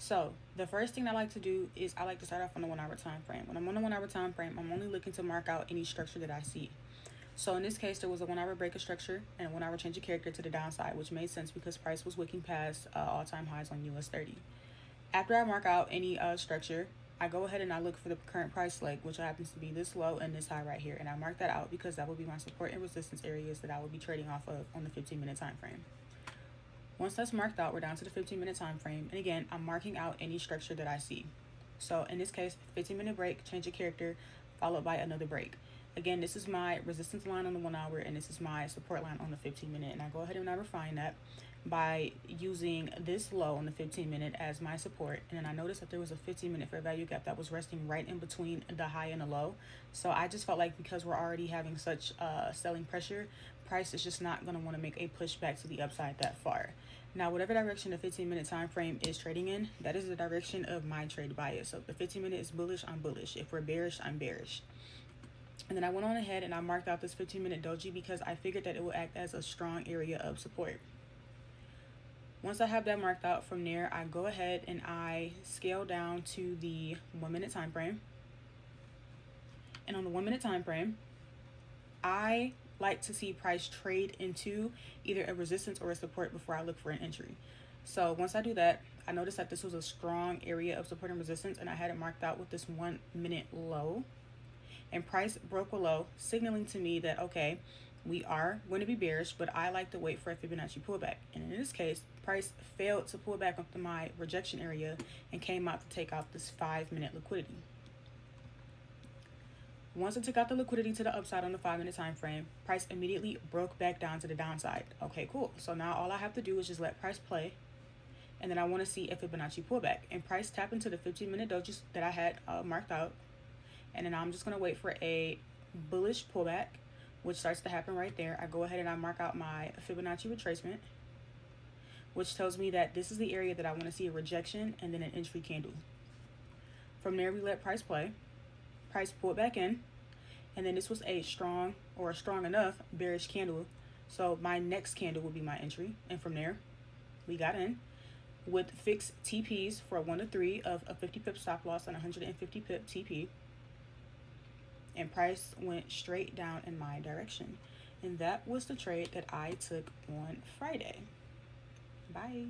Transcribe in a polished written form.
So the first thing I like to do is I like to start off on the 1 hour time frame. When I'm on the 1 hour time frame, I'm only looking to mark out any structure that I see. So in this case, there was a 1 hour break of structure and a 1 hour change of character to the downside, which made sense because price was wicking past all-time highs on US 30. After I mark out any structure, I go ahead and I look for the current price leg, which happens to be this low and this high right here. And I mark that out because that will be my support and resistance areas that I will be trading off of on the 15-minute time frame. Once that's marked out, we're down to the 15-minute time frame. And again, I'm marking out any structure that I see. So in this case, 15-minute break, change of character, followed by another break. Again, this is my resistance line on the 1 hour and this is my support line on the 15-minute. And I go ahead and I refine that by using this low on the 15-minute as my support. And then I noticed that there was a 15-minute fair value gap that was resting right in between the high and the low. So I just felt like because we're already having such selling pressure, price is just not going to want to make a push back to the upside that far. Now, whatever direction the 15-minute time frame is trading in, that is the direction of my trade bias. So if the 15-minute is bullish, I'm bullish. If we're bearish, I'm bearish. And then I went on ahead and I marked out this 15-minute doji because I figured that it will act as a strong area of support. Once I have that marked out, from there, I go ahead and I scale down to the 1 minute time frame. And on the 1 minute time frame, I like to see price trade into either a resistance or a support before I look for an entry. So once I do that, I noticed that this was a strong area of support and resistance, and I had it marked out with this 1 minute low. And price broke below, signaling to me that, okay, we are going to be bearish, but I like to wait for a Fibonacci pullback. And in this case, price failed to pull back up to my rejection area and came out to take out this 5-minute liquidity. Once it took out the liquidity to the upside on the 5-minute time frame, price immediately broke back down to the downside. Okay, cool. So now all I have to do is just let price play. And then I want to see a Fibonacci pullback. And price tapped into the 15-minute dojis that I had marked out. And then I'm just going to wait for a bullish pullback, which starts to happen right there. I go ahead and I mark out my Fibonacci retracement, which tells me that this is the area that I want to see a rejection and then an entry candle. From there, we let price play. Price pulled back in, and then this was a strong or a strong enough bearish candle. So my next candle will be my entry. And from there, we got in with fixed TPs for 1 to 3 of a 50 pip stop loss and 150 pip TP. And price went straight down in my direction. And that was the trade that I took on Friday. Bye.